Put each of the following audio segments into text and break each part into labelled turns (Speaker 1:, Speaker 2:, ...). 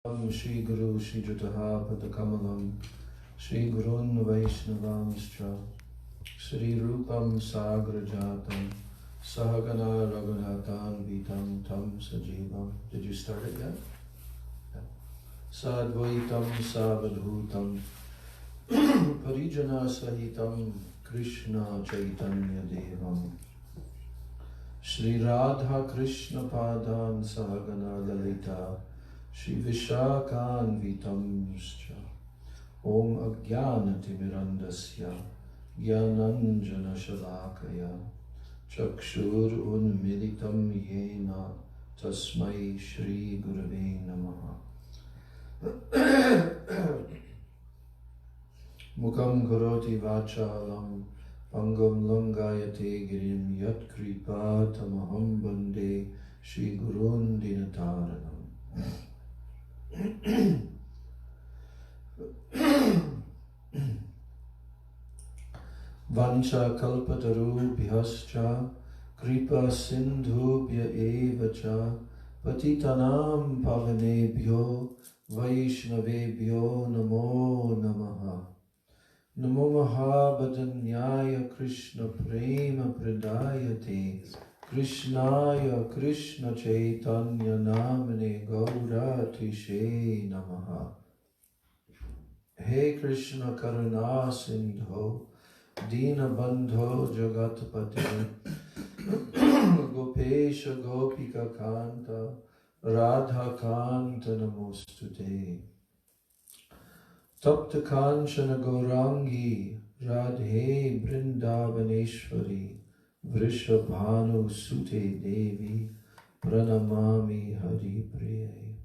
Speaker 1: Shri Guru Shri Jutaha Padakamalam Shri Gurun Vaishnavamscha Shri Rupam Sagrajatam Sahagana Raghunathan Vitam Tam Sajivam. Did you start it yet? Yeah. Sadvaitam Savadhutam Parijana Sahitam Krishna Chaitanya Devam Shri Radha Krishna Padan Sahagana Lalita Shri Vishakan Vitamscha Om Ajnanatimirandasya Jnananjana Shalakaya Chakshur Unmilitam Yena Tasmai Shri Gurave Namaha. Mukam Karoti Vachalam Pangam Langayate Girim Yat Kripa Tamaham Bande Shri Gurun Dinataranam. Vancha kalpataru bhyascha kripa sindhubhya evacha patitanam pavanebhyo vaishnavebhyo namo namaha. Namo mahabhadanyaya Krishna prema pradayate Krishnaya Krishna Chaitanya Namane Gauratishe Namaha. He Krishna Karuna Sindho Dina Bandho Jagatpati Gopesha Gopika Kanta Radha Kanta Namostute Tapta Kanchana Gaurangi Radhe Brindavaneshwari Vrishabhanu Sute Devi Pranamami Hari Priye.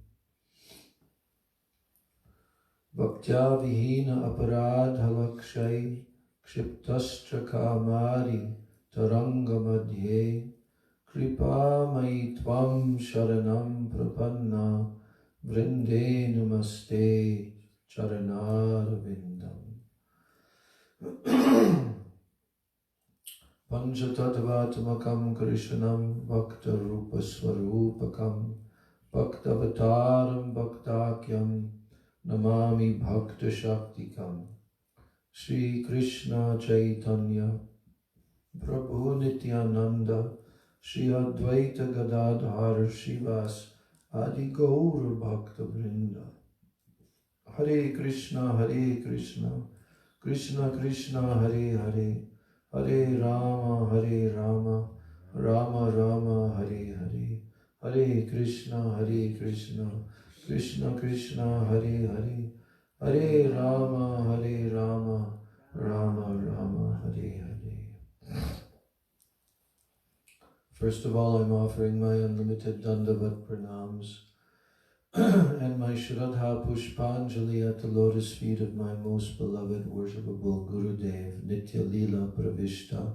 Speaker 1: Bhaktya Vihina Aparadha Lakshay Kshiptascha Kamari Taranga Madhye Kripa Mai Tvam Sharanam Prapanna Vrinde Namaste Charanarvindam. Panchatattvatmakam Krishnam Bhakta Rupa Swarupakam Bhaktavataram Bhaktakyam Namami Bhakta Shaktikam Shri Krishna Chaitanya Prabhu Nityananda Shri Advaita Gadadhar Shivas Adi Gaur Bhakta Vrinda. Hare Krishna Krishna Krishna Hare Hare Hare Rama, Rama Rama, Hare Hare, Hare Krishna, Krishna Krishna, Hare Hare, Hare Rama, Rama Rama, Hare Hare. First of all, I'm offering my unlimited Dandavat Pranams and my Shraddha Pushpanjali at the lotus feet of my most beloved worshipable Gurudev, Nitya Lila Pravishta,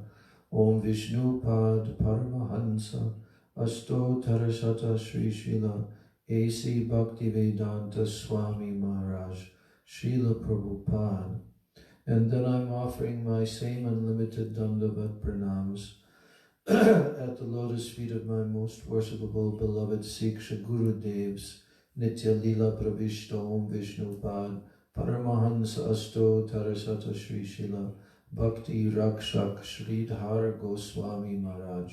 Speaker 1: Om Vishnu Pad Paramahansa, Asto Tarasata Sri Srila, A.C. Bhaktivedanta Swami Maharaj, Srila Prabhupada. And then I'm offering my same unlimited Dandavat Pranams at the lotus feet of my most worshipable beloved Siksha Gurudevs, Nitya Lila Pravishta Om Vishnu Pad Paramahansa Asto Tarasata Sri Srila Bhakti Rakshak Sridhar Goswami Maharaj.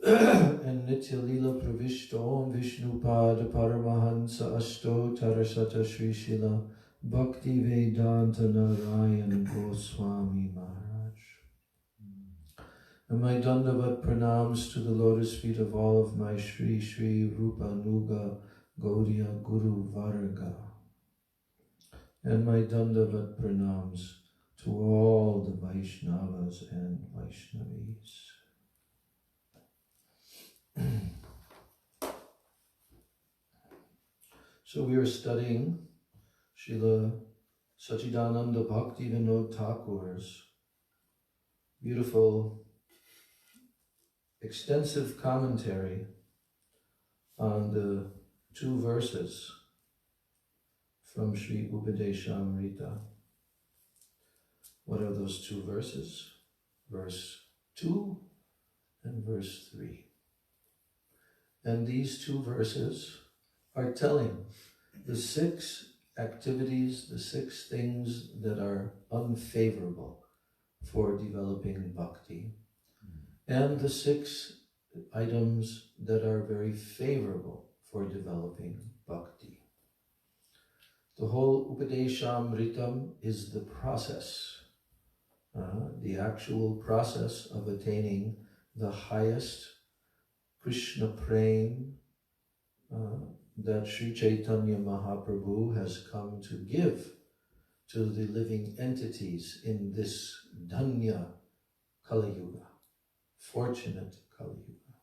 Speaker 1: And Nitya Lila Pravishta Om Vishnu Pad Paramahansa Asto Tarasata Sri Srila Bhaktivedanta Narayan Goswami Maharaj. And my Dandavat Pranams to the lotus feet of all of my Shri Shri Rupa Nuga Gaudiya Guru Varga. And my Dandavat Pranams to all the Vaishnavas and Vaishnavis. So we are studying Srila Sachidananda Bhaktivinoda Thakur's beautiful, extensive commentary on the 2 verses from Sri Upadeshamrita. What are those 2 verses? Verse 2 and verse 3. And these 2 verses are telling the 6 activities, the 6 things that are unfavorable for developing bhakti, and the 6 items that are very favorable for developing bhakti. The whole Upadeshamritam is the process, the actual process of attaining the highest Krishna Prem that Sri Chaitanya Mahaprabhu has come to give to the living entities in this Dhanya Kali Yuga, fortunate Kali Yuga.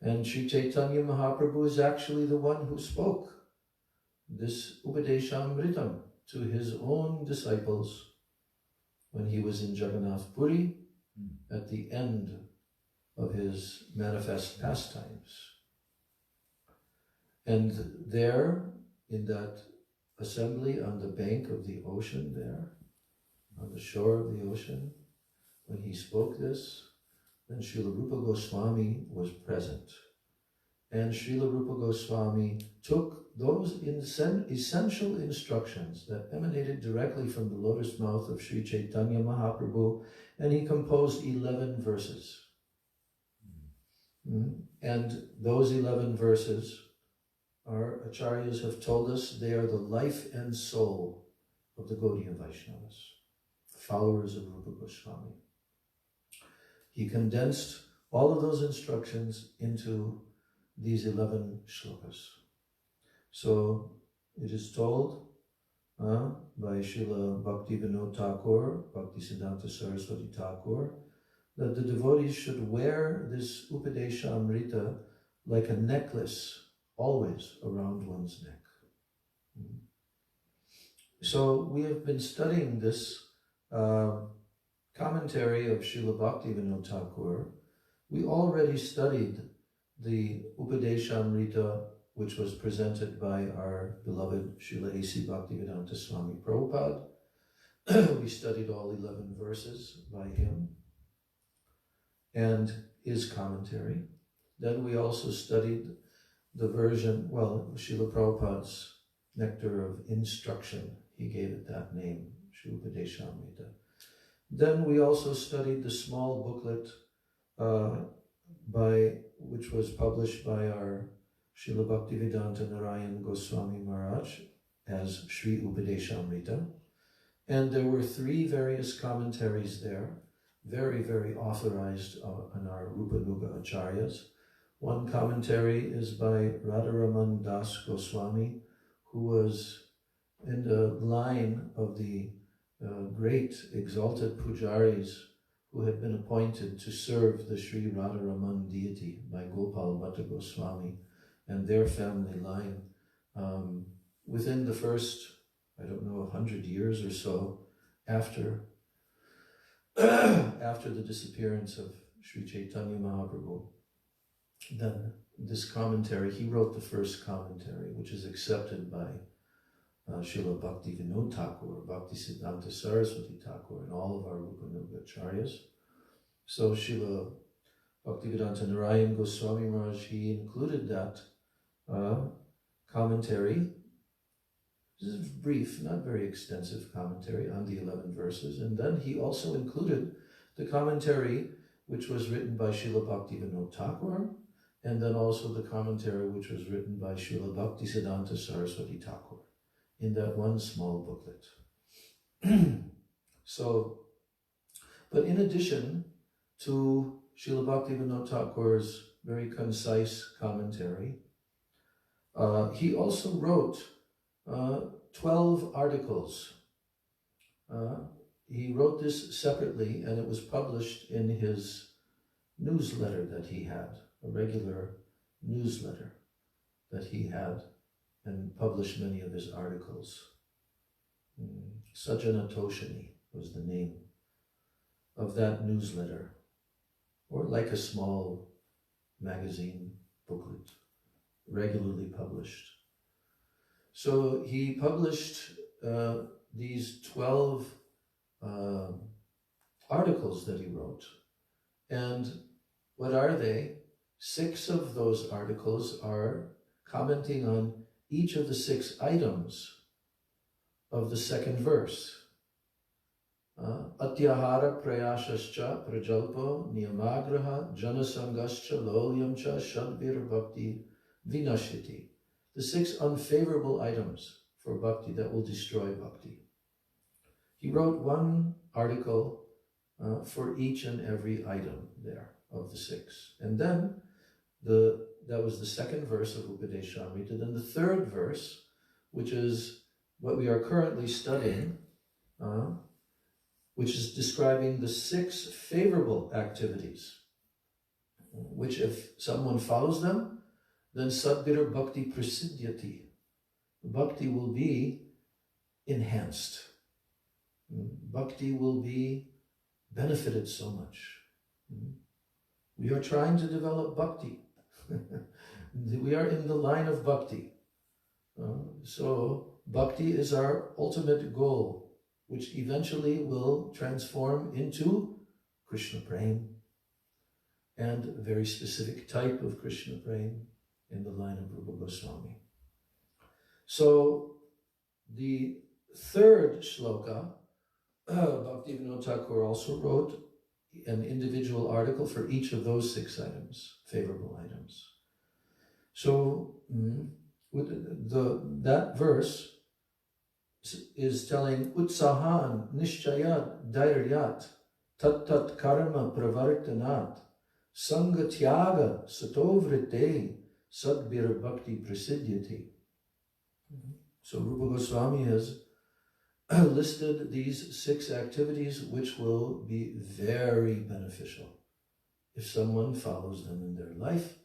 Speaker 1: And Sri Chaitanya Mahaprabhu is actually the one who spoke this Upadeshamritam to his own disciples when he was in Jagannath Puri at the end of his manifest pastimes. And there, in that assembly on the bank of the ocean there, on the shore of the ocean, when he spoke this, then Srila Rupa Goswami was present. And Srila Rupa Goswami took those essential instructions that emanated directly from the lotus mouth of Sri Chaitanya Mahaprabhu, and he composed 11 verses. And those 11 verses, our acharyas have told us, they are the life and soul of the Gaudiya Vaishnavas, followers of Rupa Goswami. He condensed all of those instructions into these 11 shlokas. So it is told by Srila Bhaktivedanta Thakur, Bhaktisiddhanta Saraswati Thakur, that the devotees should wear this Upadeshamrita like a necklace always around one's neck. So we have been studying this commentary of Srila Bhaktivedanta Thakur. We already studied the Upadeshamrita, which was presented by our beloved Srila A.C. Bhaktivedanta Swami Prabhupada. We studied all 11 verses by him and his commentary. Then we also studied the version, well, Srila Prabhupada's Nectar of Instruction. He gave it that name, Sri Upadeshamrita. Then we also studied the small booklet which was published by our Srila Bhaktivedanta Narayan Goswami Maharaj as Sri Upadeshamrita. And there were 3 various commentaries there, very, very authorized on our Rupa Nuga Acharyas. One commentary is by Radharaman Das Goswami, who was in the line of the great exalted pujaris who had been appointed to serve the Sri Radharaman deity by Gopal Bhatta Goswami and their family line within the first, 100 years or so after the disappearance of Sri Chaitanya Mahaprabhu. Then this commentary, he wrote the first commentary, which is accepted by Srila Bhaktivedanta Thakur, Bhaktisiddhanta Saraswati Thakur, and all of our Rupa Nuga Acharyas. So Srila Bhaktivedanta Narayan Goswami Maharaj, he included that commentary. This is brief, not very extensive commentary on the 11 verses. And then he also included the commentary which was written by Srila Bhaktivedanta Thakur, and then also the commentary which was written by Srila Bhaktisiddhanta Saraswati Thakur in that one small booklet. But in addition to Srila Bhaktivedanta Thakur's very concise commentary, he also wrote 12 articles. He wrote this separately, and it was published in his newsletter that he had, a regular newsletter that he had, and published many of his articles. Sajjana Toshani was the name of that newsletter, or like a small magazine booklet, regularly published. So he published these 12 articles that he wrote. And what are they? 6 of those articles are commenting on each of the 6 items of the second verse. Atyahara prayashascha prajalpo niyamagraha janasangascha lolyamcha shadvir bhakti vinashiti. The 6 unfavorable items for bhakti that will destroy bhakti. He wrote one article for each and every item there of the 6. And then that was the second verse of Upadeshamrita. Then the third verse, which is what we are currently studying, which is describing the 6 favorable activities, which if someone follows them, then sadvira bhakti prasiddhyati. Bhakti will be enhanced. Bhakti will be benefited so much. We are trying to develop bhakti. We are in the line of bhakti. So bhakti is our ultimate goal, which eventually will transform into Krishna prema, and a very specific type of Krishna prema in the line of Rupa Goswami. So the third shloka, Bhaktivinoda Thakur also wrote an individual article for each of those 6 items, favorable items. So that verse is telling Utsahan Nishchayat Dhairyat Tat Tat Karma Pravartanat Sangatyaga Satovrite Sadbhira Bhakti Prasiddhyati. So Rupa Goswami has listed these 6 activities which will be very beneficial. If someone follows them in their life,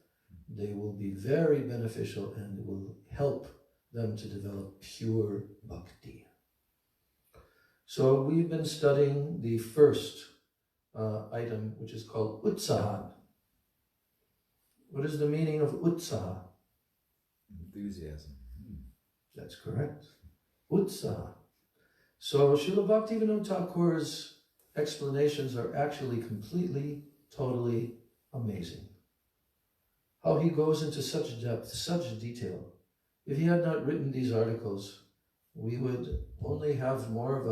Speaker 1: they will be very beneficial and will help them to develop pure bhakti. So we've been studying the first item, which is called Utsahan. What is the meaning of Utsaha?
Speaker 2: Enthusiasm.
Speaker 1: That's correct. Utsaha. So Srila Bhaktivinoda Thakur's explanations are actually completely, totally amazing. How he goes into such depth, such detail. If he had not written these articles, we would only have more of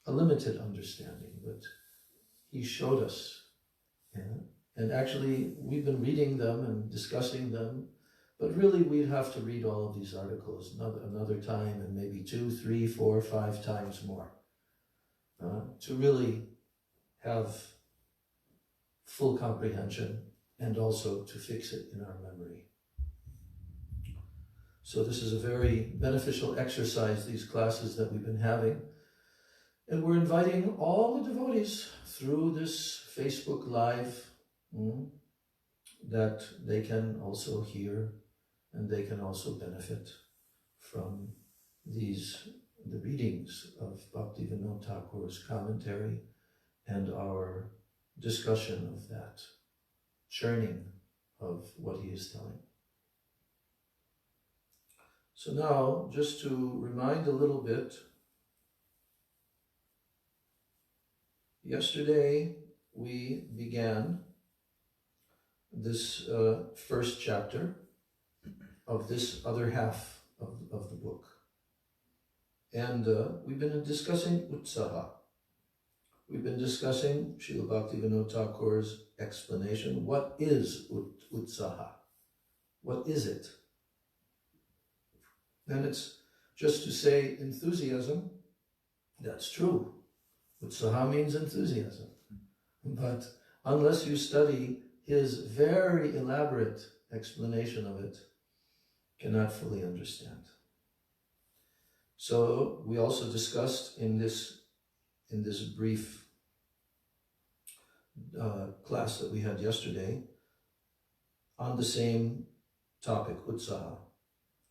Speaker 1: a limited understanding, but he showed us. And actually, we've been reading them and discussing them, but really we'd have to read all of these articles another time, and maybe 2, 3, 4, 5 times more to really have full comprehension and also to fix it in our memory. So this is a very beneficial exercise, these classes that we've been having. And we're inviting all the devotees through this Facebook Live that they can also hear and they can also benefit from the readings of Bhaktivinoda Thakur's commentary and our discussion of that, churning of what he is telling. So now, just to remind a little bit, yesterday we began this first chapter of this other half of the book. And we've been discussing Utsaha. We've been discussing Srila Bhaktivinoda Thakur's explanation. What is Utsaha? What is it? And it's just to say enthusiasm. That's true. Utsaha means enthusiasm. But unless you study his very elaborate explanation of it, you cannot fully understand. So we also discussed in this brief class that we had yesterday on the same topic, Utsaha,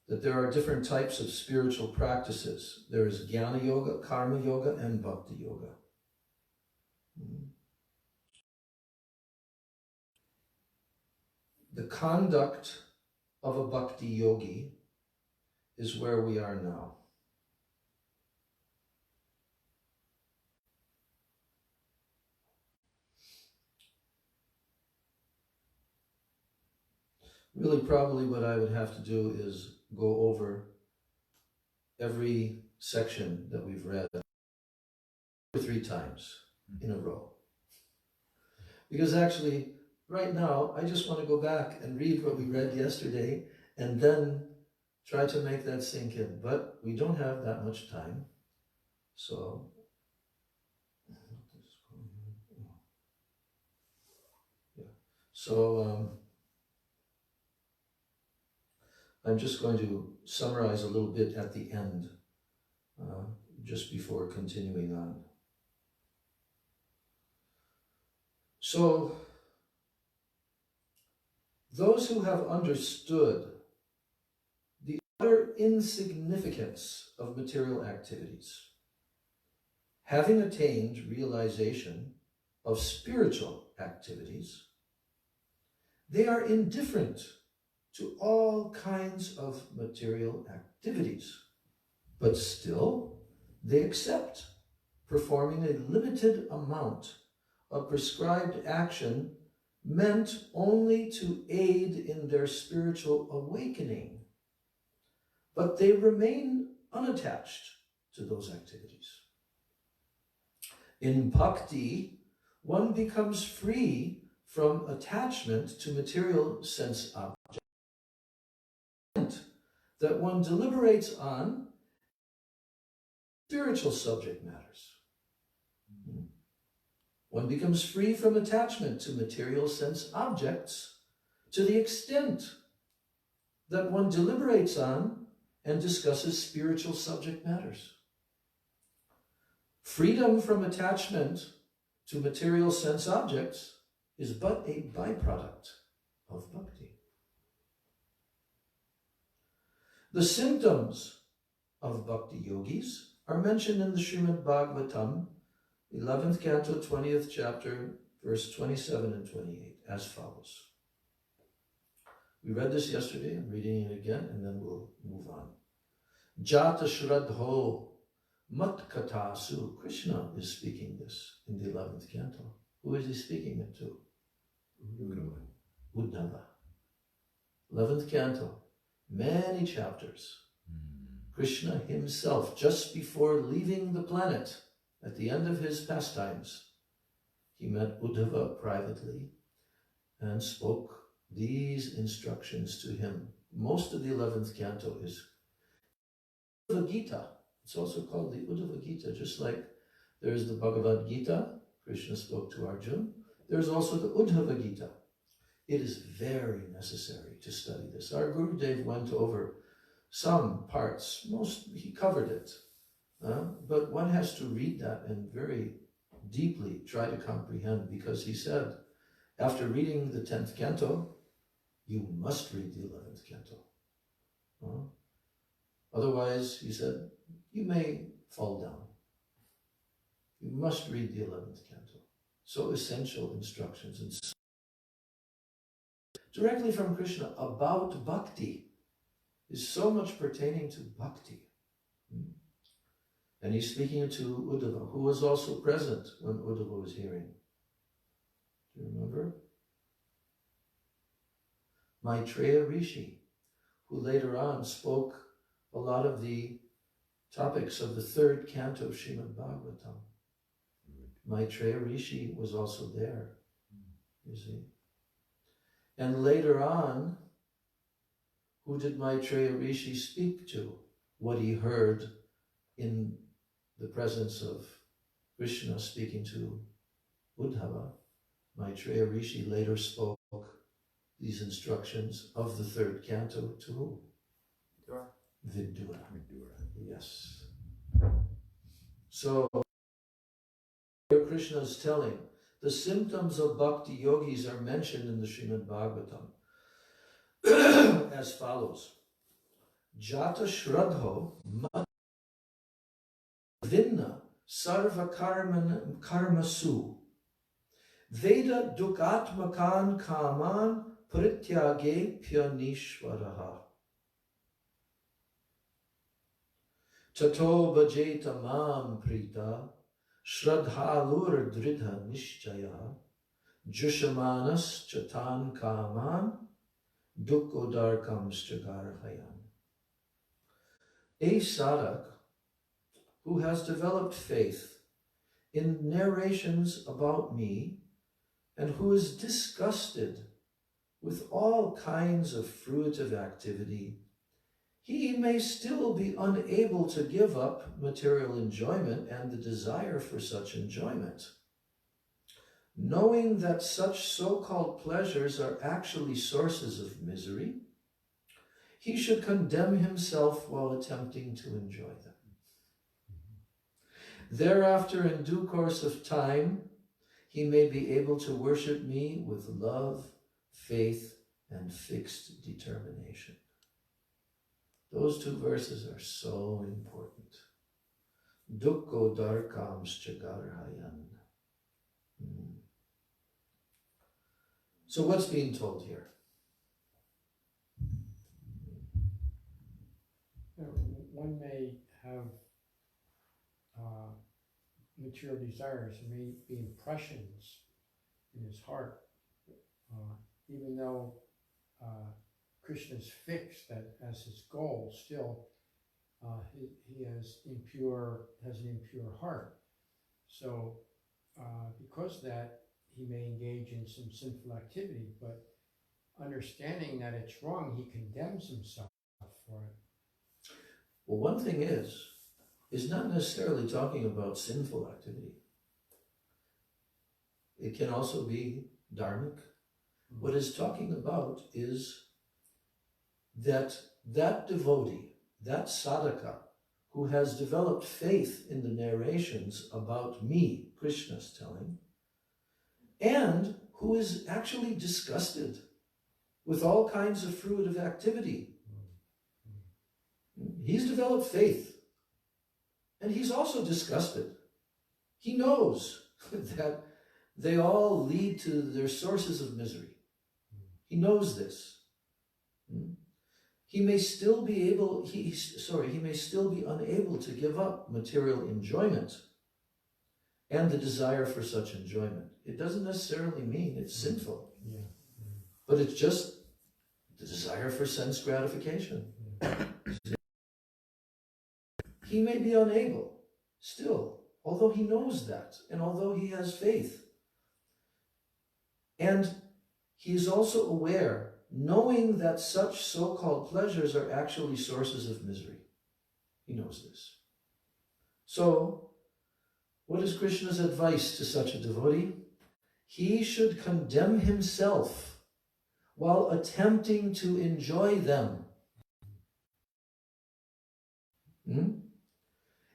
Speaker 1: that there are different types of spiritual practices. There is Jnana Yoga, Karma Yoga, and Bhakti Yoga. The conduct of a Bhakti Yogi is where we are now. Really, probably what I would have to do is go over every section that we've read 2 or 3 times in a row. Because actually, right now, I just want to go back and read what we read yesterday and then try to make that sink in. But we don't have that much time. So, I'm just going to summarize a little bit at the end, just before continuing on. So, those who have understood the utter insignificance of material activities, having attained realization of spiritual activities, they are indifferent to all kinds of material activities, but still they accept performing a limited amount of prescribed action meant only to aid in their spiritual awakening, but they remain unattached to those activities. In bhakti, one becomes free from attachment to material sense objects that one deliberates on spiritual subject matters. One becomes free from attachment to material sense objects to the extent that one deliberates on and discusses spiritual subject matters. Freedom from attachment to material sense objects is but a byproduct of bhakti. The symptoms of bhakti yogis are mentioned in the Srimad Bhagavatam, 11th canto, 20th chapter, verse 27 and 28, as follows. We read this yesterday, I'm reading it again, and then we'll move on. Jata Shraddho Mat Katasu. Krishna is speaking this in the 11th canto. Who is he speaking it to? Uddhava. 11th canto. Many chapters. Krishna himself, just before leaving the planet, at the end of his pastimes, he met Uddhava privately and spoke these instructions to him. Most of the 11th canto is Uddhava Gita. It's also called the Uddhava Gita, just like there's the Bhagavad Gita, Krishna spoke to Arjuna. There's also the Uddhava Gita. It is very necessary to study this. Our Gurudev went over some parts, he covered it, but one has to read that and very deeply try to comprehend, because he said, after reading the 10th canto, you must read the 11th canto. Otherwise, he said, you may fall down. You must read the 11th canto. So essential instructions and directly from Krishna about bhakti. Is so much pertaining to bhakti. And he's speaking to Uddhava, who was also present when Uddhava was hearing. Do you remember? Maitreya Rishi, who later on spoke a lot of the topics of the 3rd canto of Srimad Bhagavatam. Maitreya Rishi was also there, you see. And later on, who did Maitreya Rishi speak to? What he heard in the presence of Krishna speaking to Uddhava. Maitreya Rishi later spoke these instructions of the 3rd canto to who? Vidura. Yes. So, here Krishna is telling, the symptoms of bhakti yogis are mentioned in the Srimad Bhagavatam as follows. Jata Shraddho Mat Vinna Sarva Karmasu Veda Dukatmakan Kaman Prityage Pyanishwaraha Tato Bhajeta Mam Prita Shraddhalur Dridha Nishchaya Jushamanas Chatan Kaman Dukkodar kamschagarhayan. A sadhak who has developed faith in narrations about me and who is disgusted with all kinds of fruitive activity, he may still be unable to give up material enjoyment and the desire for such enjoyment. Knowing that such so-called pleasures are actually sources of misery, he should condemn himself while attempting to enjoy them. Thereafter, in due course of time, he may be able to worship me with love, faith, and fixed determination. Those two verses are so important. Dukko darkamschagarhayan. So what's being told here?
Speaker 3: One may have material desires, there may be impressions in his heart, even though Krishna's fixed that as his goal, still he has an impure heart. So because of that, he may engage in some sinful activity, but understanding that it's wrong, he condemns himself for it.
Speaker 1: Well, one thing is not necessarily talking about sinful activity. It can also be dharmic. What it's talking about is that devotee, that sadhaka, who has developed faith in the narrations about me, Krishna's telling, and who is actually disgusted with all kinds of fruitive activity. He's developed faith, and he's also disgusted. He knows that they all lead to their sources of misery. He knows this. He may still be unable to give up material enjoyment and the desire for such enjoyment. It doesn't necessarily mean it's sinful, but it's just the desire for sense gratification. He may be unable still, although he knows that, and although he has faith. And he is also aware, knowing that such so-called pleasures are actually sources of misery. He knows this. So, what is Krishna's advice to such a devotee? He should condemn himself while attempting to enjoy them.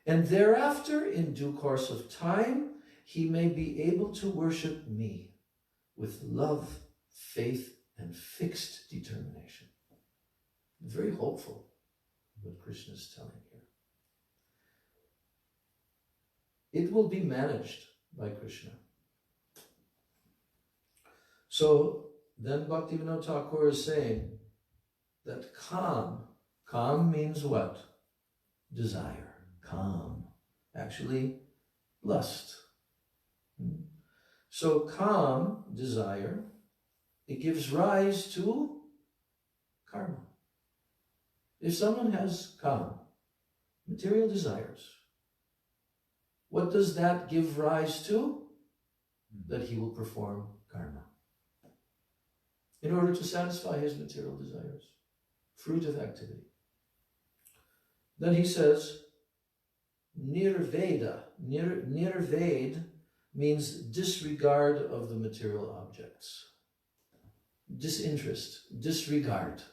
Speaker 1: And thereafter, in due course of time, he may be able to worship me with love, faith, and fixed determination. Very hopeful, what Krishna is telling here. It will be managed by Krishna. So then Bhaktivedanta Thakur is saying that kam means what? Desire. Kam. Actually, lust. So kam, desire, it gives rise to karma. If someone has kam, material desires, what does that give rise to? That he will perform karma in order to satisfy his material desires, fruit of activity. Then he says, nirveda. Nirved means disregard of the material objects. Disinterest, disregard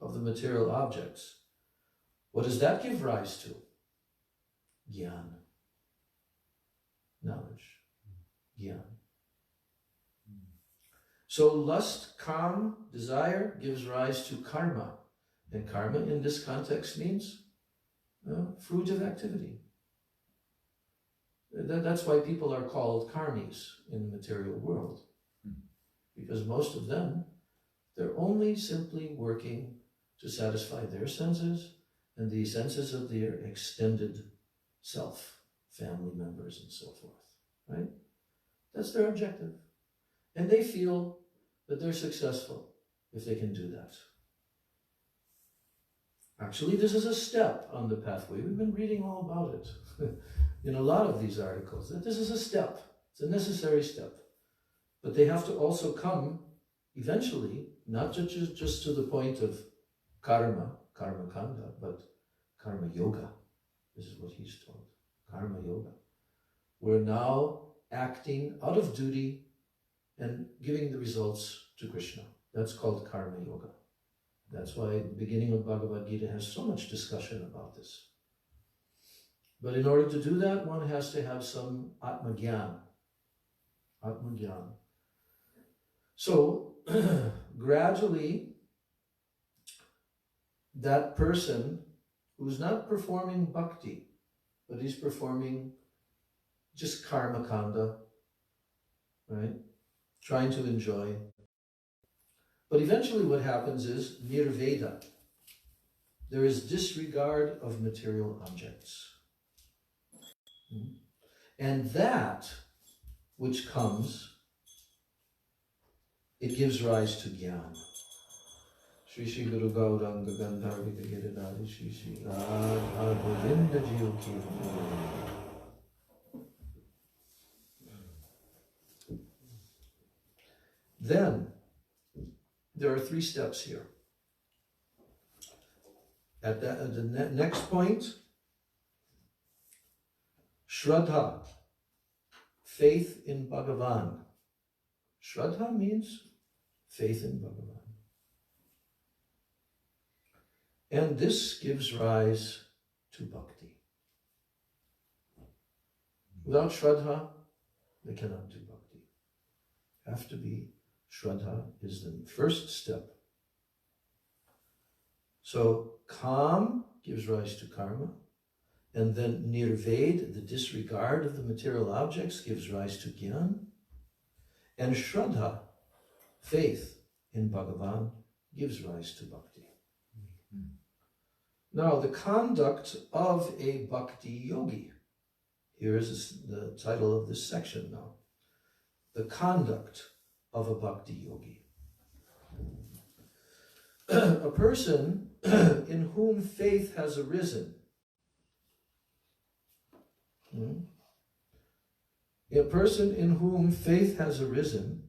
Speaker 1: of the material objects. What does that give rise to? Jnana. Knowledge. Jnana. So lust, kam, desire, gives rise to karma. And karma in this context means fruit of activity. That's why people are called karmis in the material world. Because most of them, they're only simply working to satisfy their senses and the senses of their extended self, family members and so forth, right? That's their objective. And they feel that they're successful if they can do that. Actually, this is a step on the pathway. We've been reading all about it in a lot of these articles, that this is a step. It's a necessary step. But they have to also come eventually, not just to the point of karma kanda, but karma yoga. This is what he's told, karma yoga. We're now acting out of duty and giving the results to Krishna. That's called karma yoga. That's why the beginning of Bhagavad Gita has so much discussion about this. But in order to do that, one has to have some atma-gyan. Atma-gyan. So, gradually, that person who's not performing bhakti, but he's performing just karma kanda, right? Trying to enjoy. But eventually what happens is nirveda. There is disregard of material objects. And that which comes, it gives rise to jnana. Shri Shri Guru Gauranga Gandharvika Giridhari Shri Shri Radha Govinda Jiva Kirti. Then, there are 3 steps here. At the next point, Shraddha, faith in Bhagavan. Shraddha means faith in Bhagavan. And this gives rise to bhakti. Without Shraddha, they cannot do bhakti. Have to be Shraddha is the first step. So, kam gives rise to karma, and then nirved, the disregard of the material objects, gives rise to jnana, and Shraddha, faith in Bhagavan, gives rise to bhakti. Now, the conduct of a bhakti yogi. Here is the title of this section now. The conduct of a bhakti yogi. A person in whom faith has arisen. A person in whom faith has arisen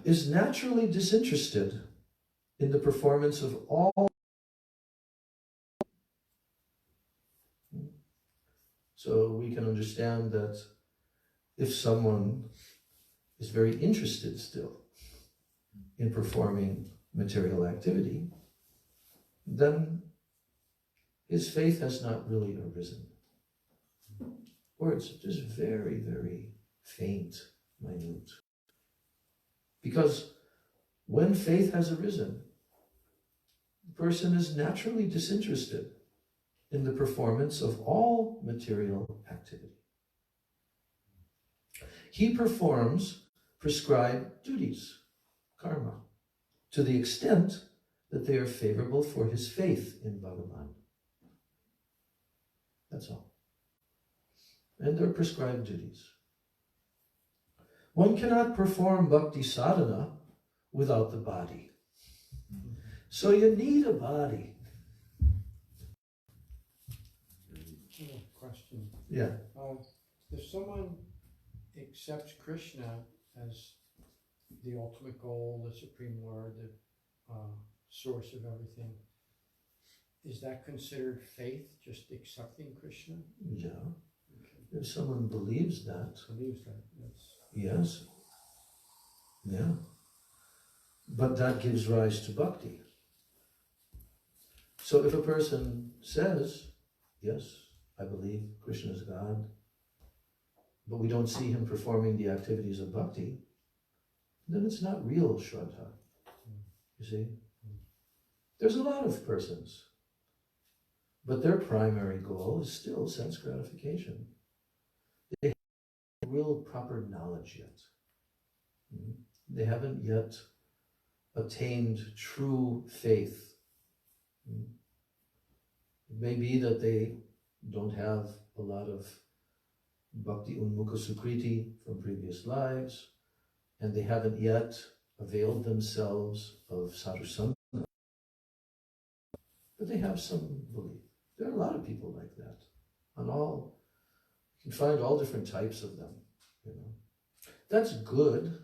Speaker 1: is naturally disinterested in the performance of all. So we can understand that if someone is very interested still in performing material activity, then his faith has not really arisen. Or it's just very, very faint, minute. Because when faith has arisen, the person is naturally disinterested in the performance of all material activity. He performs prescribed duties, karma, to the extent that they are favorable for his faith in Bhagavan. That's all. And they're prescribed duties. One cannot perform bhakti sadhana without the body. So you need a body.
Speaker 3: Question.
Speaker 1: Yeah.
Speaker 3: If someone accepts Krishna as the ultimate goal, the Supreme Lord, the source of everything, is that considered faith, just accepting Krishna?
Speaker 1: Yeah. Okay. If someone believes that.
Speaker 3: Believes that, yes.
Speaker 1: Yes. Yeah. But that gives rise to bhakti. So if a person says, yes, I believe Krishna is God, but we don't see him performing the activities of bhakti, then it's not real Shraddha. You see? There's a lot of persons, but their primary goal is still sense gratification. They haven't real proper knowledge yet. They haven't yet attained true faith. It may be that they don't have a lot of bhakti unmukha sukriti from previous lives, and they haven't yet availed themselves of sadhusanga, but they have some belief. There are a lot of people like that. You can find all different types of them, you know. That's good.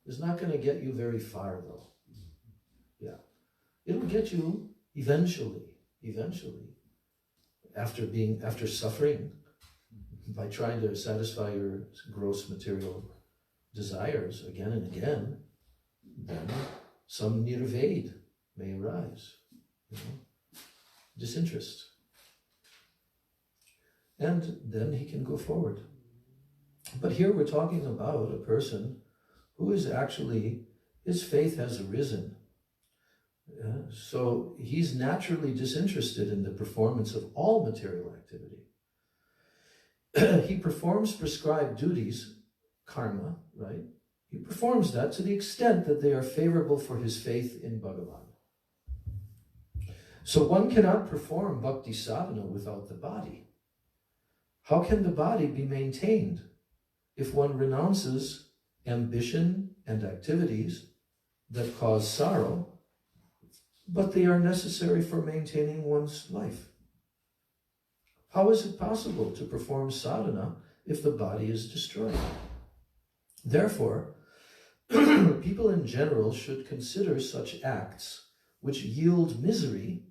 Speaker 1: It's not going to get you very far, though. Yeah. It'll get you eventually, after suffering, by trying to satisfy your gross material desires again and again, then some nirvade may arise, you know, disinterest. And then he can go forward. But here we're talking about a person who is actually, his faith has arisen. So he's naturally disinterested in the performance of all material activity. He performs prescribed duties, karma, right? He performs that to the extent that they are favorable for his faith in Bhagavan. So one cannot perform bhakti sadhana without the body. How can the body be maintained if one renounces ambition and activities that cause sorrow, but they are necessary for maintaining one's life? How is it possible to perform sadhana if the body is destroyed? Therefore, people in general should consider such acts which yield misery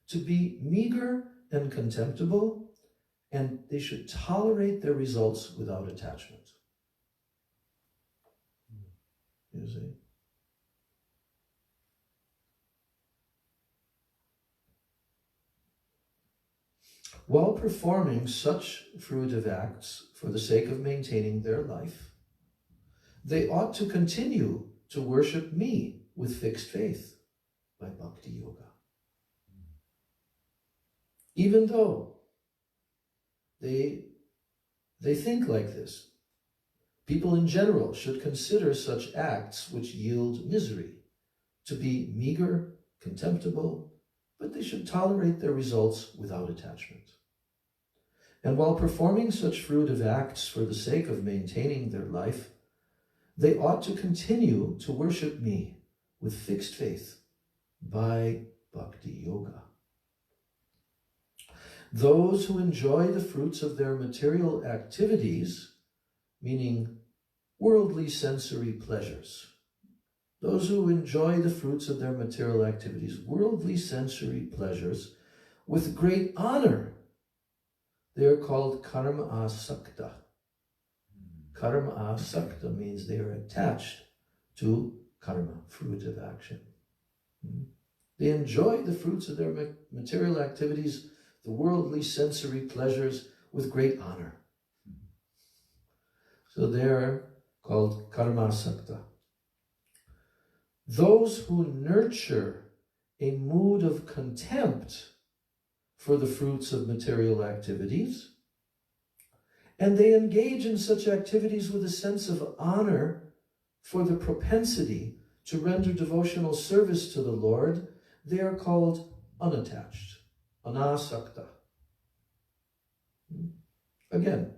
Speaker 1: to be meager and contemptible, and they should tolerate their results without attachment. You see? While performing such fruitive acts for the sake of maintaining their life, they ought to continue to worship me with fixed faith by bhakti yoga. Even though they think like this, people in general should consider such acts which yield misery to be meager, contemptible, but they should tolerate their results without attachment. And while performing such fruitive acts for the sake of maintaining their life, they ought to continue to worship me with fixed faith by bhakti yoga. Those who enjoy the fruits of their material activities, meaning worldly sensory pleasures, those who enjoy the fruits of their material activities, worldly sensory pleasures, with great honor, they are called karma asakta. Karma asakta means they are attached to karma, fruitive action. They enjoy the fruits of their material activities, the worldly sensory pleasures, with great honor. So they are called karma asakta. Those who nurture a mood of contempt for the fruits of material activities, and they engage in such activities with a sense of honor for the propensity to render devotional service to the Lord, they are called unattached, anasakta. Again,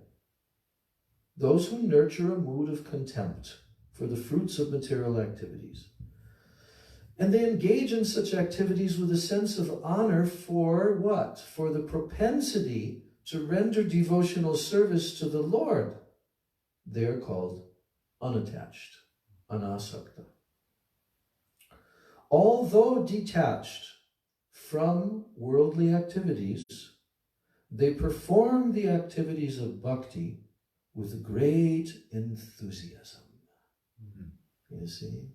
Speaker 1: those who nurture a mood of contempt for the fruits of material activities, and they engage in such activities with a sense of honor for what? For the propensity to render devotional service to the Lord. They are called unattached, anasakta. Although detached from worldly activities, they perform the activities of bhakti with great enthusiasm. You see?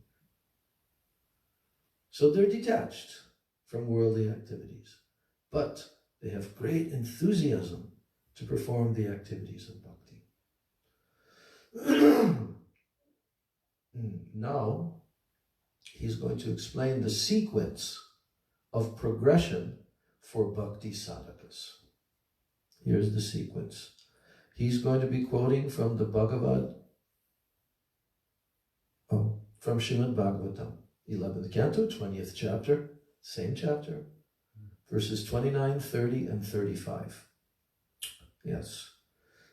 Speaker 1: So they're detached from worldly activities, but they have great enthusiasm to perform the activities of bhakti. Now, he's going to explain the sequence of progression for bhakti sadhakas. Here's the sequence. He's going to be quoting from the from Srimad Bhagavatam, 11th canto, 20th chapter, same chapter, verses 29, 30, and 35. Yes.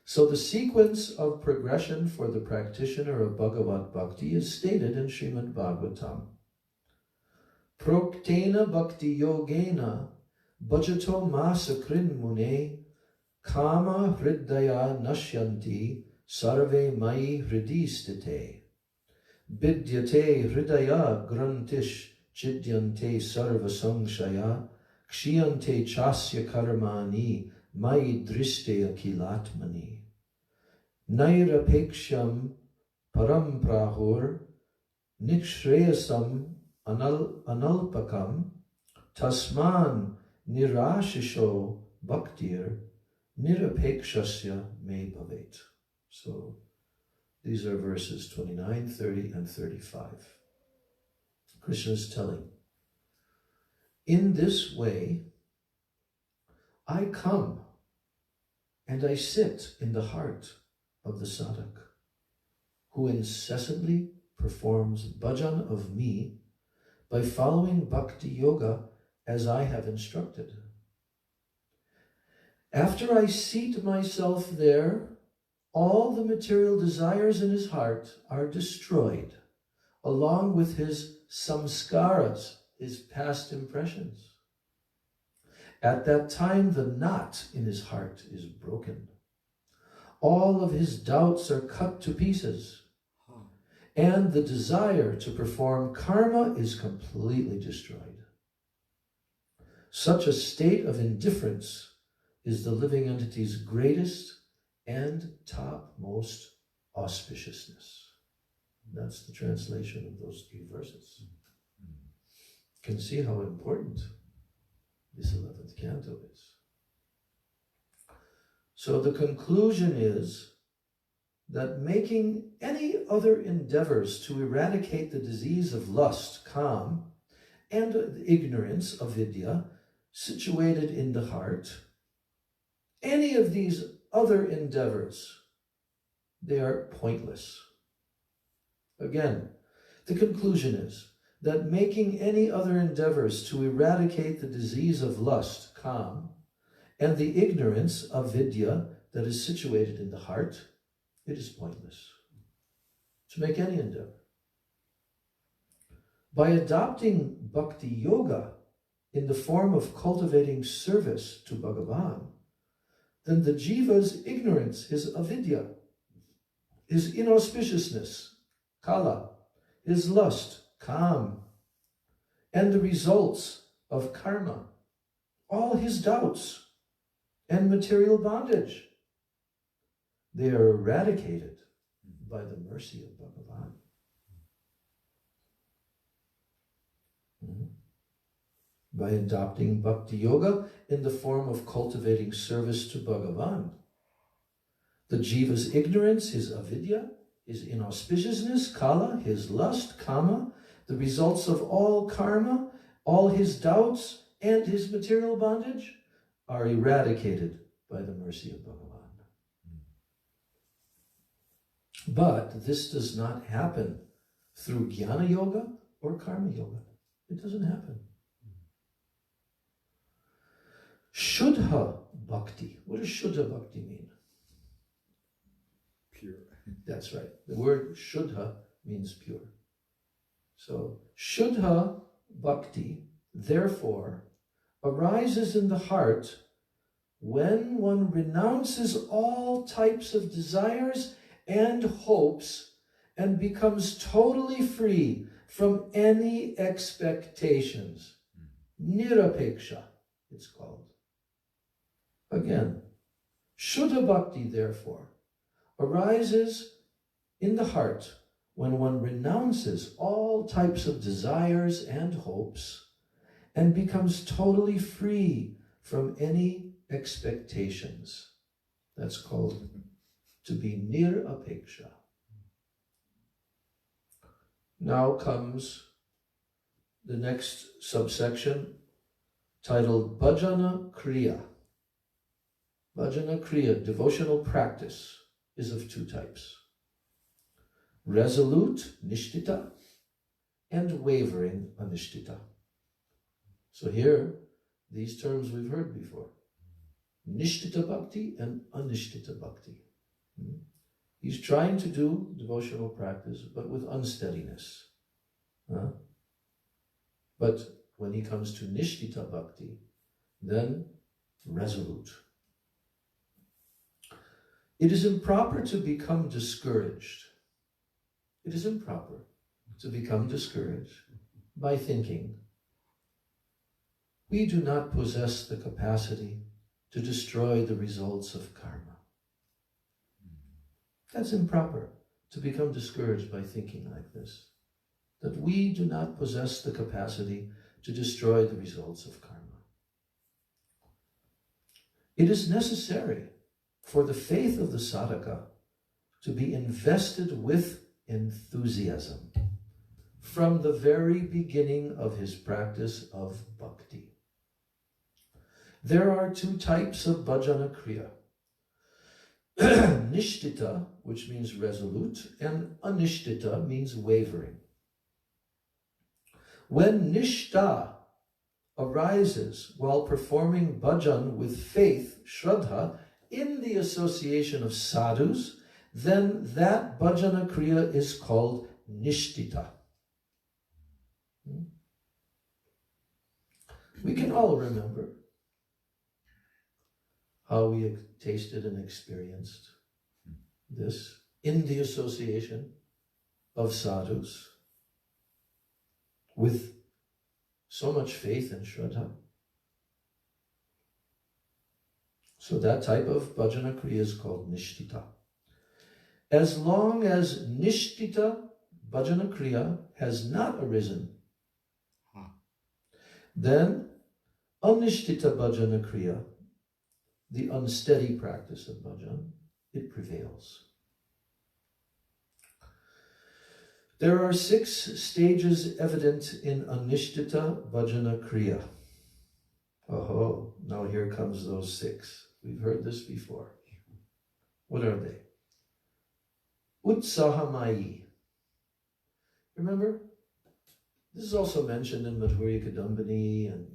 Speaker 1: So the sequence of progression for the practitioner of Bhagavad Bhakti is stated in Srimad Bhagavatam. Proktena bhakti yogena bhajato masakrin mune kama hridaya nashyanti sarve mai hridistite bidyate hridaya grantish chidyante sarva samshaya kshiyante chasya karmani mai driste akilatmani nairapeksham param prahur nikshreyasam analpakam tasman nirashisho bhaktir nirapekshasya me bhavet. So these are verses 29, 30, and 35. Krishna is telling, in this way, I come and I sit in the heart of the sadhak, who incessantly performs bhajan of me by following bhakti yoga as I have instructed. After I seat myself there, all the material desires in his heart are destroyed, along with his samskaras, his past impressions. At that time, the knot in his heart is broken. All of his doubts are cut to pieces, and the desire to perform karma is completely destroyed. Such a state of indifference is the living entity's greatest and topmost auspiciousness. That's the translation of those 3 verses. You can see how important this 11th canto is. So the conclusion is that making any other endeavors to eradicate the disease of lust, kam, and the ignorance of vidya situated in the heart, any of these other endeavors, they are pointless. Again, the conclusion is that making any other endeavors to eradicate the disease of lust, kam, and the ignorance of vidya that is situated in the heart, it is pointless to make any endeavor. By adopting bhakti yoga in the form of cultivating service to Bhagavan, then the jiva's ignorance, his avidya, his inauspiciousness, kala, his lust, kam, and the results of karma, all his doubts and material bondage, they are eradicated by the mercy of Bhagavan. By adopting bhakti yoga in the form of cultivating service to Bhagavan, the jiva's ignorance, his avidya, his inauspiciousness, kala, his lust, kama, the results of all karma, all his doubts and his material bondage are eradicated by the mercy of Bhagavan. But this does not happen through jnana yoga or karma yoga. It doesn't happen. Shuddha bhakti. What does Shuddha bhakti mean?
Speaker 2: Pure.
Speaker 1: That's right. The word Shuddha means pure. So Shuddha bhakti, therefore, arises in the heart when one renounces all types of desires and hopes and becomes totally free from any expectations. Nirapeksha, it's called. Again, Shuddha bhakti, therefore, arises in the heart when one renounces all types of desires and hopes and becomes totally free from any expectations. That's called to be nirapeksha. Now comes the next subsection titled Bhajana Kriya. Bhajana Kriya, devotional practice, is of 2 types. Resolute, nishtita, and wavering, anishtita. So here, these terms we've heard before. Nishtita bhakti and anishtita bhakti. He's trying to do devotional practice, but with unsteadiness. But when he comes to Nishtita Bhakti, then resolute. It is improper to become discouraged. It is improper to become discouraged by thinking, we do not possess the capacity to destroy the results of karma. That's improper, to become discouraged by thinking like this, that we do not possess the capacity to destroy the results of karma. It is necessary for the faith of the sadhaka to be invested with enthusiasm from the very beginning of his practice of bhakti. There are two types of bhajana kriya. Nishtita, which means resolute, and anishtita means wavering. When nishta arises while performing bhajan with faith, shraddha, in the association of sadhus, then that bhajana kriya is called nishtita. We can all remember how we tasted and experienced this in the association of sadhus with so much faith and shraddha. So that type of bhajana kriya is called nishtita. As long as nishtita bhajana kriya has not arisen, then anishtita bhajana kriya, the unsteady practice of bhajan, it prevails. There are 6 stages evident in anishtita bhajana kriya. Oh, now here comes those 6. We've heard this before. What are they? Utsahamayi. Remember? This is also mentioned in Madhurya Kadambini and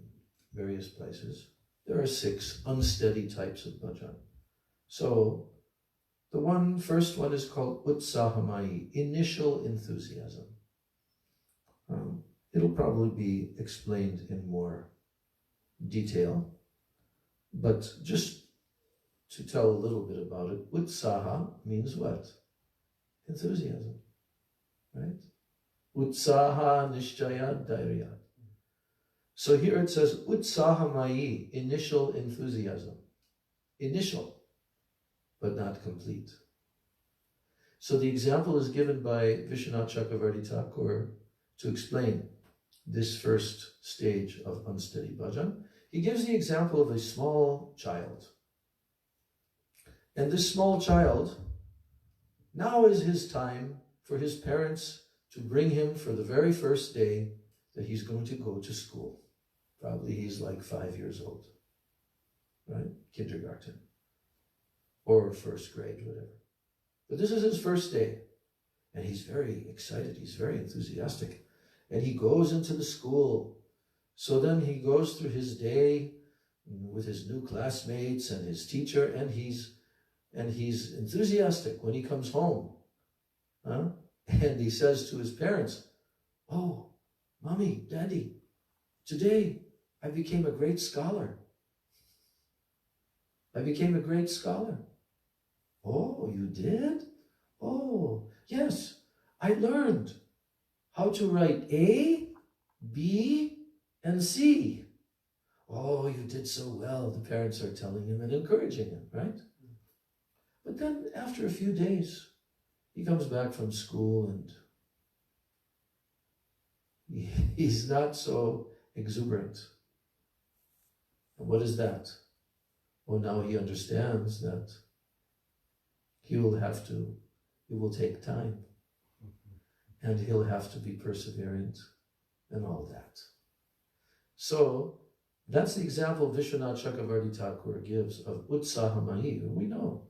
Speaker 1: various places. There are 6 unsteady types of bhajan. So, the first one is called Utsahamayi, initial enthusiasm. It'll probably be explained in more detail, but just to tell a little bit about it, Utsaha means what? Enthusiasm, right? Utsaha nishchaya dhairya. So here it says Utsahamayi, initial enthusiasm. Initial, but not complete. So the example is given by Vishwanath Chakravarti Thakur to explain this first stage of unsteady bhajan. He gives the example of a small child. And this small child, now is his time for his parents to bring him for the very first day that he's going to go to school. Probably he's like 5 years old, right? Kindergarten. Or first grade, whatever. But this is his first day. And he's very excited. He's very enthusiastic. And he goes into the school. So then he goes through his day with his new classmates and his teacher, and he's enthusiastic when he comes home. And he says to his parents, "Oh, Mommy, Daddy, today I became a great scholar. I became a great scholar." "Oh, you did? Oh, yes, I learned how to write A, B, and C." "Oh, you did so well," the parents are telling him and encouraging him, right? But then after a few days, he comes back from school and he's not so exuberant. And what is that? Well, now he understands that he will take time, and he'll have to be perseverant and all that. So that's the example Vishwanath Chakravarti Thakur gives of Utsahamayi. We know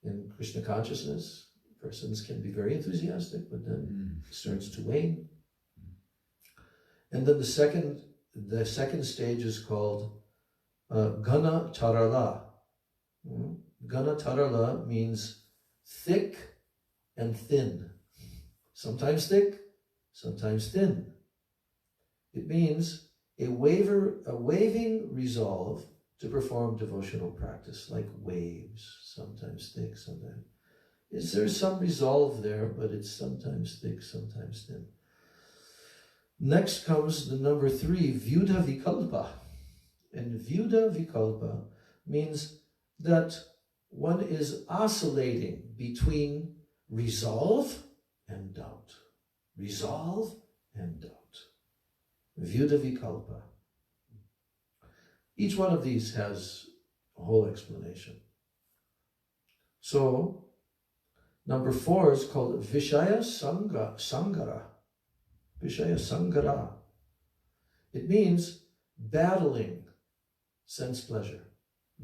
Speaker 1: in Krishna consciousness, persons can be very enthusiastic, but then it starts to wane. And then the second stage is called Gana Tarala. Gana Tarala means thick and thin. Sometimes thick, sometimes thin. It means a waving resolve to perform devotional practice, like waves, sometimes thick, sometimes. There's some resolve there, but it's sometimes thick, sometimes thin. Next comes the number 3, Vyudha Vikalpa. And Vyudha Vikalpa means that one is oscillating between resolve and doubt. Resolve and doubt. Vyudha Vikalpa. Each one of these has a whole explanation. So, number 4 is called Vishaya Sangara. Vishaya Sangara. It means battling sense pleasure.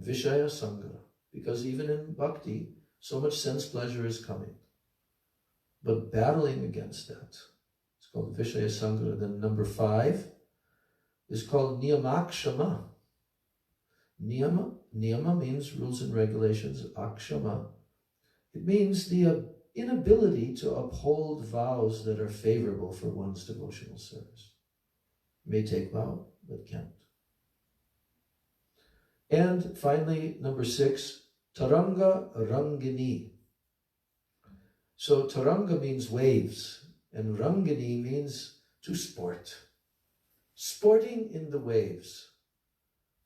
Speaker 1: Vishaya Sangara. Because even in bhakti, so much sense pleasure is coming. But battling against that, it's called Vishaya Sangara. Then number 5 is called Niyamakshama. Niyama means rules and regulations. Akshama, it means the inability to uphold vows that are favorable for one's devotional service. May take vow, but can't. And finally, number 6, Taranga Rangini. So Taranga means waves, and Rangini means to sport. Sporting in the waves.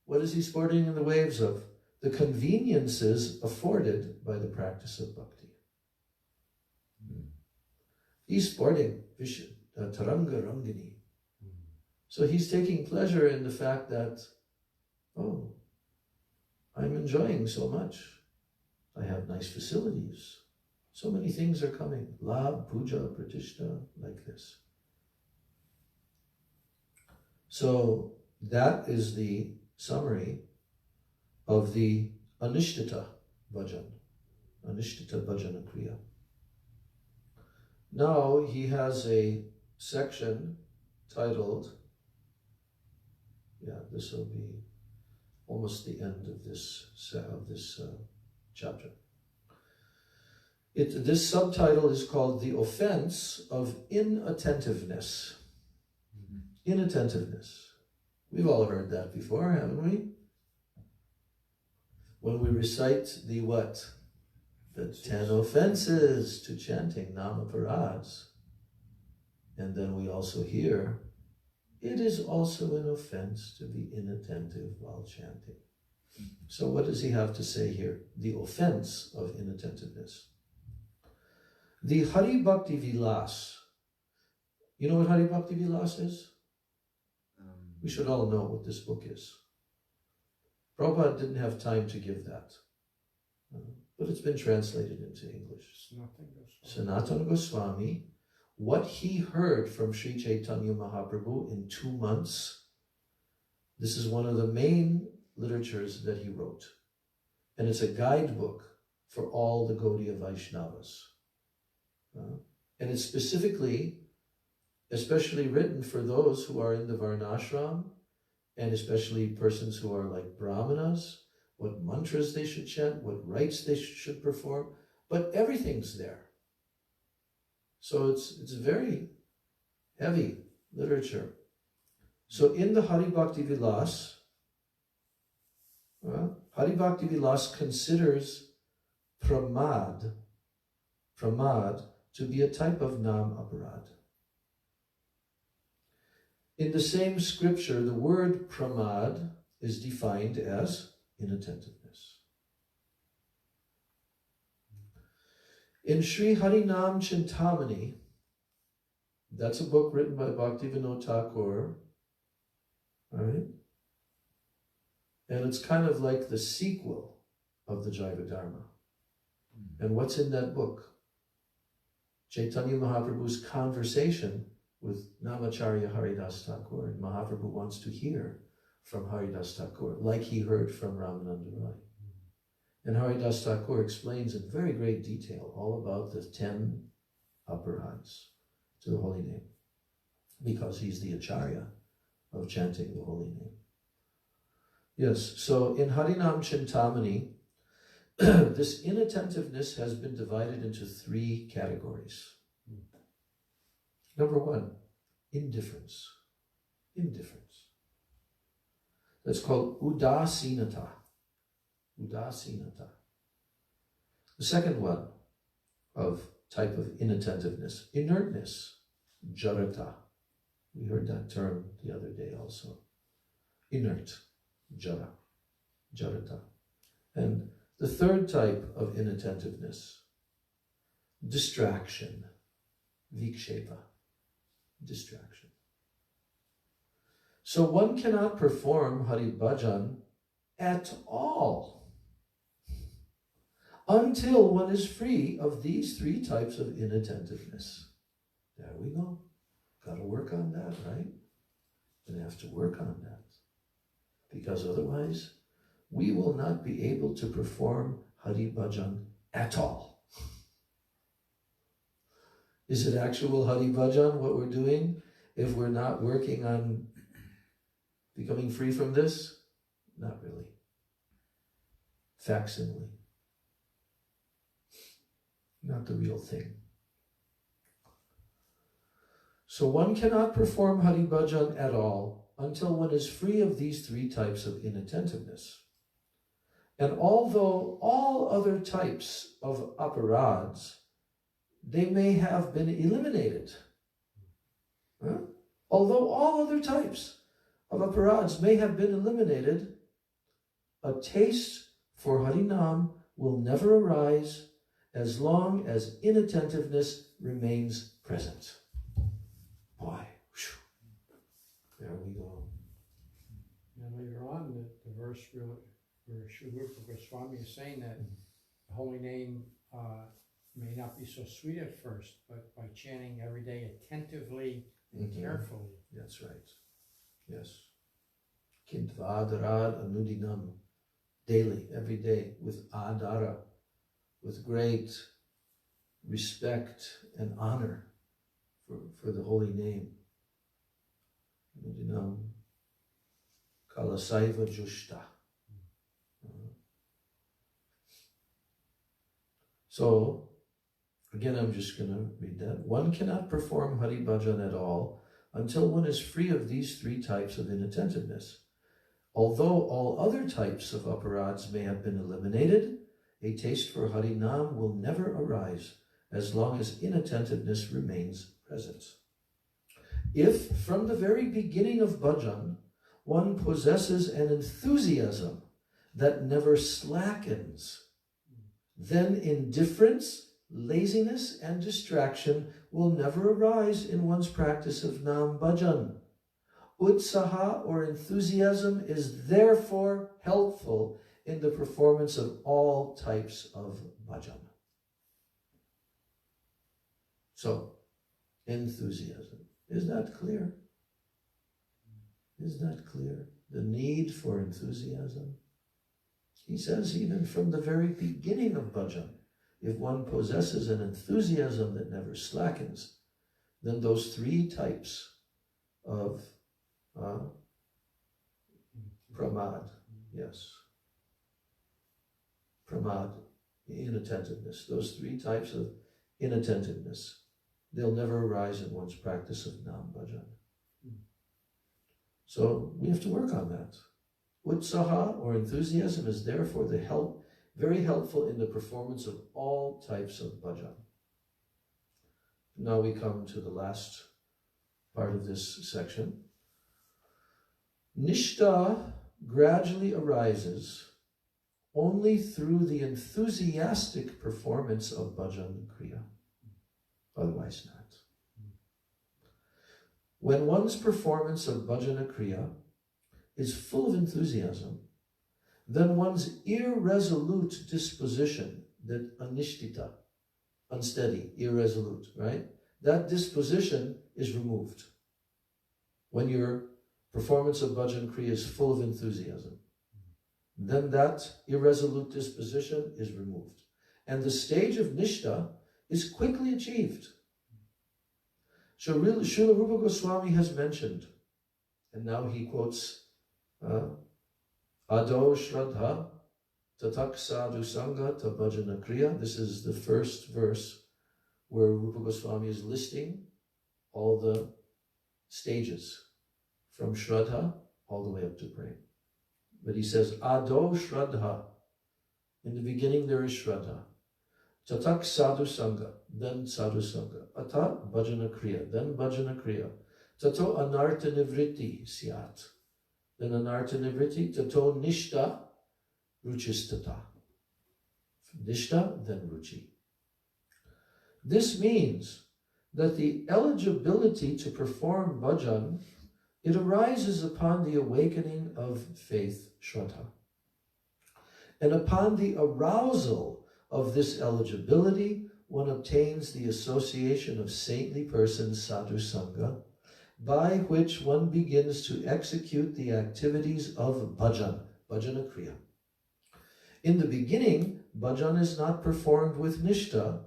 Speaker 1: What is he sporting in the waves of? The conveniences afforded by the practice of bhakti. He's sporting, Taranga Rangini. So he's taking pleasure in the fact that, oh, I'm enjoying so much. I have nice facilities. So many things are coming. Labh, puja, pratishta, like this. So that is the summary of the Anishtita Bhajan. Anishtita Bhajana Kriya. Now he has a section titled, this will be almost the end of this chapter. This subtitle is called The Offense of Inattentiveness. Inattentiveness. We've all heard that before, haven't we? When we recite the what? The 10 offenses to chanting Namaparads. And then we also hear, it is also an offense to be inattentive while chanting. So what does he have to say here? The offense of inattentiveness. The Hari Bhakti Vilas. You know what Hari Bhakti Vilas is? We should all know what this book is. Prabhupada didn't have time to give that. But it's been translated into English. Sanatana Goswami. What he heard from Sri Chaitanya Mahaprabhu in 2 months. This is one of the main literatures that he wrote. And it's a guidebook for all the Gaudiya Vaishnavas. And it's especially written for those who are in the Varnashram, and especially persons who are like Brahmanas, what mantras they should chant, what rites they should perform, but everything's there. So it's very heavy literature. So in the Hari Bhakti Vilas, Hari Bhakti Vilas considers pramad to be a type of nam aparad. In the same scripture, the word pramad is defined as inattentiveness. In Sri Harinam Chintamani, that's a book written by Bhaktivedanta Thakur, right? And it's kind of like the sequel of the Jaiva Dharma. And what's in that book? Chaitanya Mahaprabhu's conversation with Namacharya Haridas Thakur. And Mahaprabhu wants to hear from Haridas Thakur, like he heard from Ramananda Rai. And Haridas Thakur explains in very great detail all about the 10 aparads to the holy name, because he's the acharya of chanting the holy name. Yes, so in Harinam Chintamani, this inattentiveness has been divided into 3 categories. Number 1, indifference. Indifference. That's called udasinata. Udasinata. The second one of type of inattentiveness, inertness, jarata. We heard that term the other day also. Inert, jarata. And the third type of inattentiveness, distraction, vikshepa, distraction. So one cannot perform Hari Bhajan at all until one is free of these 3 types of inattentiveness. There we go. Got to work on that, right? Gonna have to work on that. Because otherwise, we will not be able to perform Hari Bhajan at all. Is it actual Hari Bhajan, what we're doing, if we're not working on becoming free from this? Not really. Facsimile. Not the real thing. So one cannot perform Hari Bhajan at all until one is free of these 3 types of inattentiveness. And although all other types of aparads, they may have been eliminated. Although all other types of aparads may have been eliminated, a taste for Harinam will never arise as long as inattentiveness remains present. Boy, there we go.
Speaker 3: And later on, the verse where Srila Rupa Goswami is saying that the holy name may not be so sweet at first, but by chanting every day attentively and carefully.
Speaker 1: That's right. Yes. Kintvadharad anudinam. Daily, every day, with adara, with great respect and honor for the holy name. Anudinam kalasaiva jushta. So, again, I'm just going to read that. One cannot perform Hari Bhajan at all until one is free of these 3 types of inattentiveness. Although all other types of aparads may have been eliminated, a taste for Harinam will never arise as long as inattentiveness remains present. If from the very beginning of bhajan, one possesses an enthusiasm that never slackens, then indifference, laziness, and distraction will never arise in one's practice of Nam Bhajan. Utsaha, or enthusiasm, is therefore helpful in the performance of all types of bhajan. So, enthusiasm. Is that clear? Is that clear? The need for enthusiasm? He says even from the very beginning of bhajan, if one possesses an enthusiasm that never slackens, then those 3 types of pramad, yes. Pramad, inattentiveness. Those 3 types of inattentiveness, they'll never arise in one's practice of Nam Bhajan. So we have to work on that. Utsaha, or enthusiasm, is therefore very helpful in the performance of all types of bhajan. Now we come to the last part of this section. Nishta gradually arises only through the enthusiastic performance of bhajan kriya. Otherwise not. When one's performance of bhajana kriya is full of enthusiasm, then one's irresolute disposition, that anishtita, unsteady, irresolute, right? That disposition is removed. When your performance of bhajan kriya is full of enthusiasm, then that irresolute disposition is removed. And the stage of nishta is quickly achieved. So Srila Rupa Goswami has mentioned, and now he quotes Ado Shraddha Tatak sadhu sangha ta bhajana kriya. This is the first verse where Rupa Goswami is listing all the stages from Shraddha all the way up to prema. But he says, Ado Shraddha. In the beginning there is Shraddha. Tatak sadhu sangha, then sadhu sangha. Ata bhajana kriya, then bhajana kriya. Tato anartha nivritti syat. Then anartha nivritti. Tato nishta ruchistata. Nishta, then ruchi. This means that the eligibility to perform bhajan, it arises upon the awakening of faith, Shraddha. And upon the arousal of this eligibility, one obtains the association of saintly persons, sadhu sangha, by which one begins to execute the activities of bhajan, bhajana kriya. In the beginning, bhajan is not performed with nishta,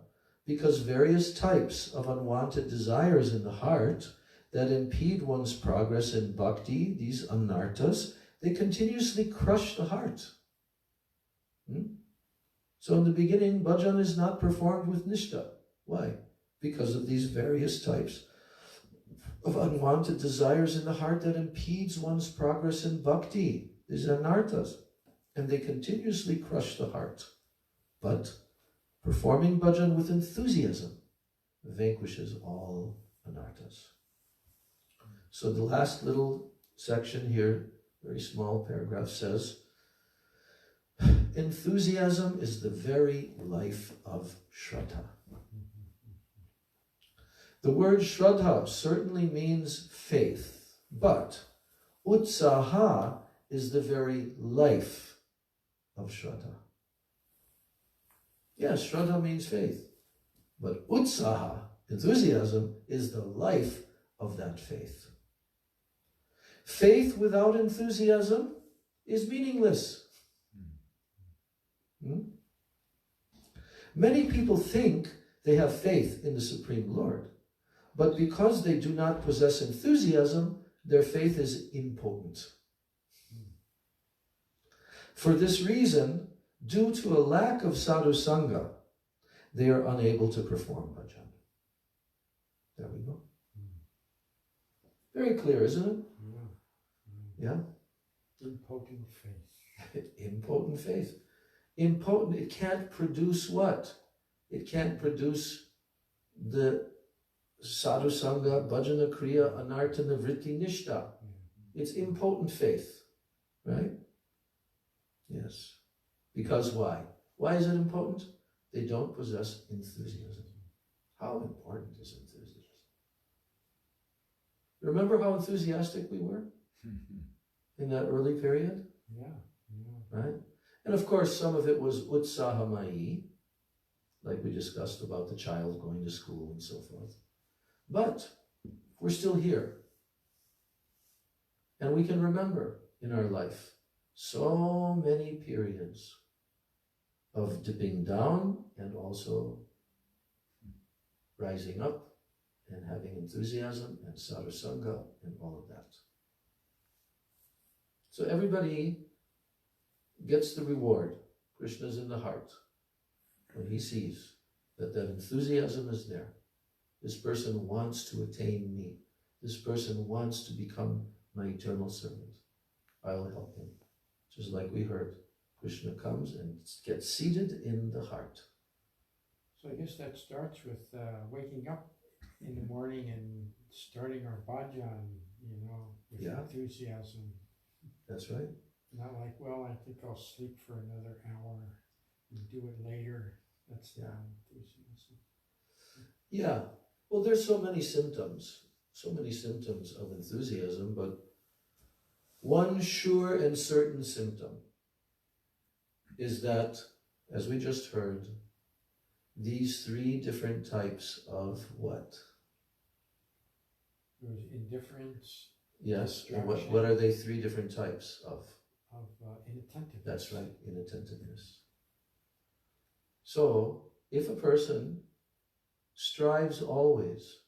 Speaker 1: because various types of unwanted desires in the heart that impede one's progress in bhakti, these anarthas, they continuously crush the heart. So in the beginning, bhajan is not performed with nishta. Why? Because of these various types of unwanted desires in the heart that impedes one's progress in bhakti, these anarthas, and they continuously crush the heart. But performing bhajan with enthusiasm vanquishes all anarthas. So the last little section here, very small paragraph, says, enthusiasm is the very life of Shraddha. The word Shraddha certainly means faith, but utsaha is the very life of Shraddha. Yes, Shraddha means faith, but utsaha, enthusiasm, is the life of that faith. Faith without enthusiasm is meaningless. Many people think they have faith in the Supreme Lord, but because they do not possess enthusiasm, their faith is impotent. For this reason, due to a lack of sadhu sangha, they are unable to perform bhajan. There we go. Very clear, isn't it? Yeah?
Speaker 3: Impotent faith.
Speaker 1: Impotent faith. Impotent, it can't produce what? It can't produce the sadhu sangha, bhajana kriya, anartha nivritti nishta. It's impotent faith, right? Yes. Because why? Why is it impotent? They don't possess enthusiasm. How important is enthusiasm? Remember how enthusiastic we were in that early period?
Speaker 3: Yeah.
Speaker 1: Right? And of course, some of it was utsahamai, like we discussed about the child going to school and so forth. But we're still here. And we can remember in our life so many periods of dipping down and also rising up and having enthusiasm and sadhu sangha and all of that. So everybody gets the reward. Krishna's in the heart when he sees that enthusiasm is there. This person wants to attain me. This person wants to become my eternal servant. I'll help him. Just like we heard, Krishna comes and gets seated in the heart.
Speaker 3: So I guess that starts with waking up in the morning and starting our bhajan, with enthusiasm.
Speaker 1: That's right.
Speaker 3: Not like, well, I think I'll sleep for another hour and do it later. That's not enthusiasm.
Speaker 1: Yeah. Well, there's so many symptoms of enthusiasm, but one sure and certain symptom is that, as we just heard, these three different types of what?
Speaker 3: There's indifference.
Speaker 1: Yes. And what are they three different types of?
Speaker 3: Of inattentiveness.
Speaker 1: That's right, inattentiveness. So, if a person strives always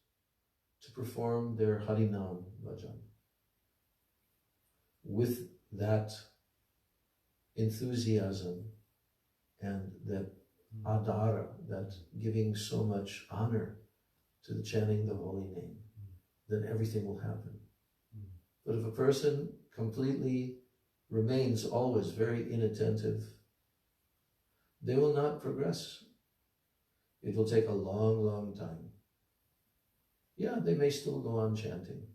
Speaker 1: to perform their Harinam bhajan with that enthusiasm and that adara, that giving so much honor to the chanting the holy name, then everything will happen. But if a person completely remains always very inattentive, they will not progress. It will take a long, long time. Yeah, they may still go on chanting,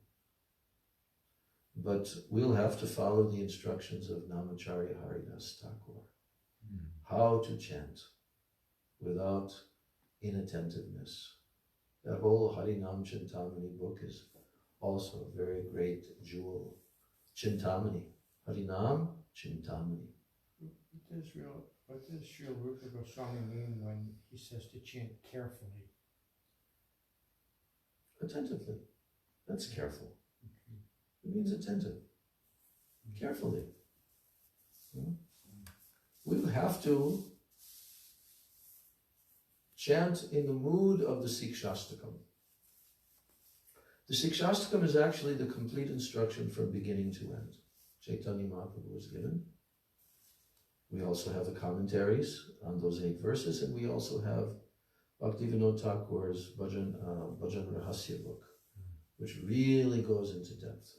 Speaker 1: but we'll have to follow the instructions of Namacharya Haridas Thakur. How to chant without inattentiveness. That whole Harinam Chintamani book is also a very great jewel. Chintamani. Harinam Chintamani.
Speaker 3: What does Srila Rupa Goswami mean when he says to chant carefully?
Speaker 1: Attentively. That's careful. It means attentive. Carefully. We have to chant in the mood of the Sikshastakam. The Sikshastakam is actually the complete instruction from beginning to end. Chaitanya Mahaprabhu was given. We also have the commentaries on those 8 verses, and we also have Bhaktivedanta Thakur's Bhajan Rahasya book, which really goes into depth.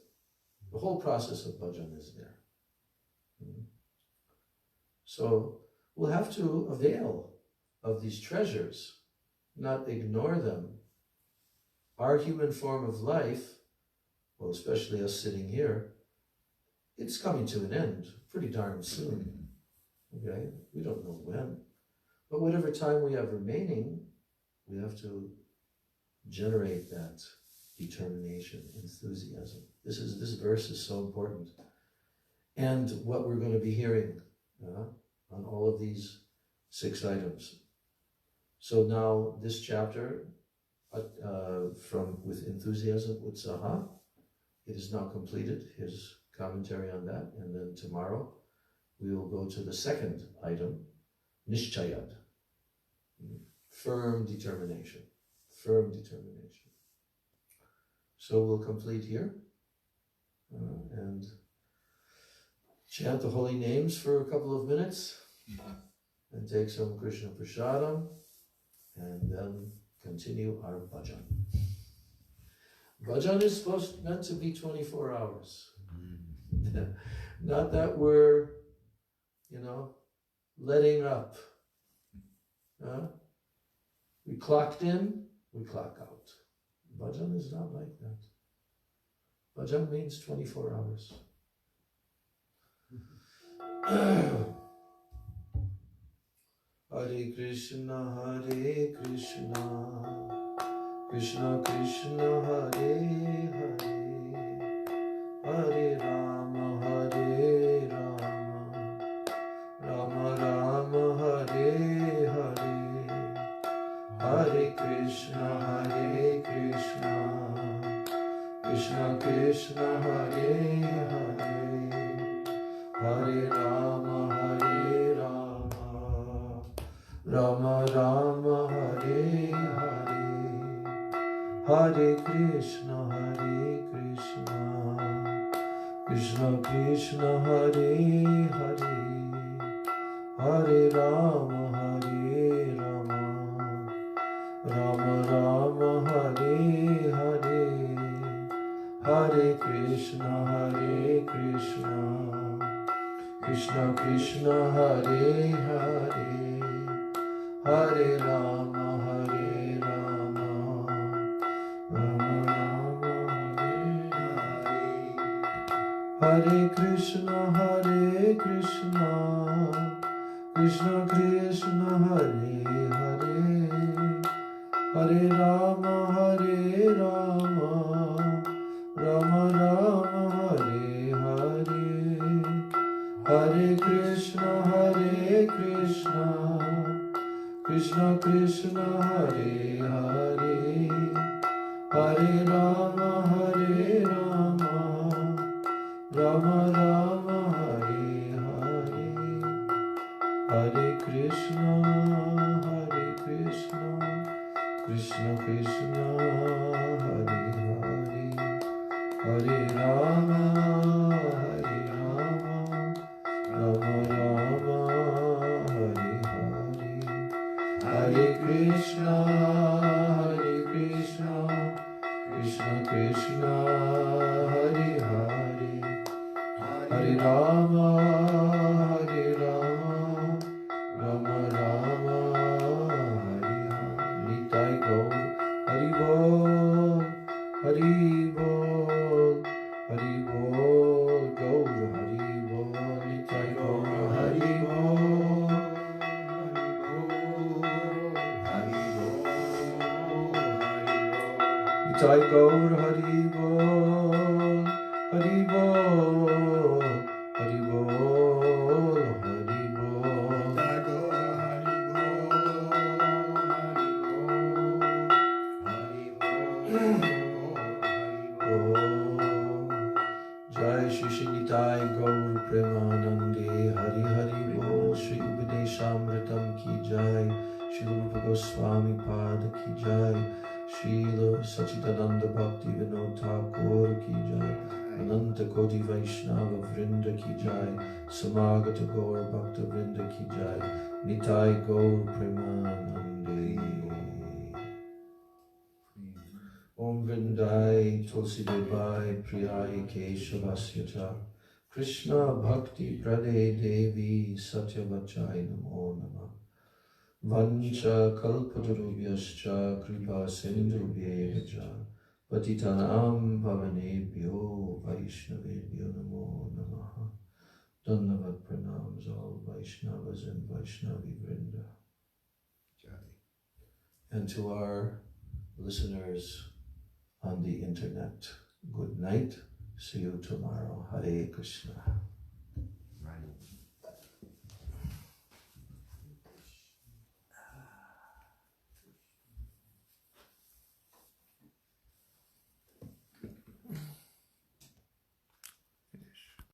Speaker 1: The whole process of bhajan is there. So we'll have to avail of these treasures, not ignore them. Our human form of life, well, especially us sitting here, it's coming to an end pretty darn soon. Okay? We don't know when. But whatever time we have remaining, we have to generate that determination, enthusiasm. This verse is so important. And what we're going to be hearing on all of these 6 items. So now this chapter, with enthusiasm, utsaha, it is now completed, his commentary on that, and then tomorrow we will go to the 2nd item, nishchayad, firm determination, So we'll complete here and chant the holy names for a couple of minutes and take some Krishna Prasadam and then continue our bhajan. Bhajan is meant to be 24 hours. Not that we're, letting up. We clocked in, we clock out. Bhajan is not like that. Bhajan means 24 hours. Hare Krishna, Krishna Krishna, Hare Hare, Hare Rama, Rama Rama, Hare Hare, Hare Krishna, Krishna Krishna, Hare Hare, Hare Rama, Rama Rama, Hare Hare, Hare Krishna, Krishna Krishna, Hare Hare, Hare Rama, Rama Rama, Hare Hare, Hare Krishna, Krishna Krishna, Hare Hare, Hare Rama, Rama Rama, Hare Hare, Hare Krishna, Krishna Krishna, Hare Hare, Hare Rama, Rama Rama, Hare Hare, Hare Krishna, Krishna Krishna, Hare Hare, Hare Rama, Rama Rama, Hare Hare, Hare Krishna, Krishna Krishna, Hare Hare, Hare Rama, Rama Rama, Hare Hare. Hare Rama, Hare Rama, Rama Rama, Hare Hare. Nitai Gaur, Hari Bol, Hari Bol, Hari Bol, Gaur Hari Bol, Nitai Gaur Hari Bol, Hari Bol, Nitai Gaur Hari Bol, Hari Bol, Hari Bol, Hari Bol. Jai Shri Shri Nitai Gaur Premanande Hari Hari Bol. Shri Upadeshamritam ki jai, Shri Rupa Goswami Pada ki jai, Srila Sachidananda Bhaktivedanta Thakur ki jai, Ananta Koti Vaishnava Vrinda ki jai, Samagata Gaur Bhakta Vrinda ki jai, Nitai Gaur Premanande. Om Vrindai Tulsi Devai Priyai Keshavasya Cha, Krishna Bhakti Prade Devi Satyavachai Namo Namah. Vancha Kalpatarubhyascha Kripa Sindhubhyevacha, Patitanam Pavanebhyo Vaishnavebhyo Namo Namaha. Dandavat pranams all Vaishnavas and Vaishnavi Vrinda. And to our listeners on the internet, good night. See you tomorrow. Hare Krishna.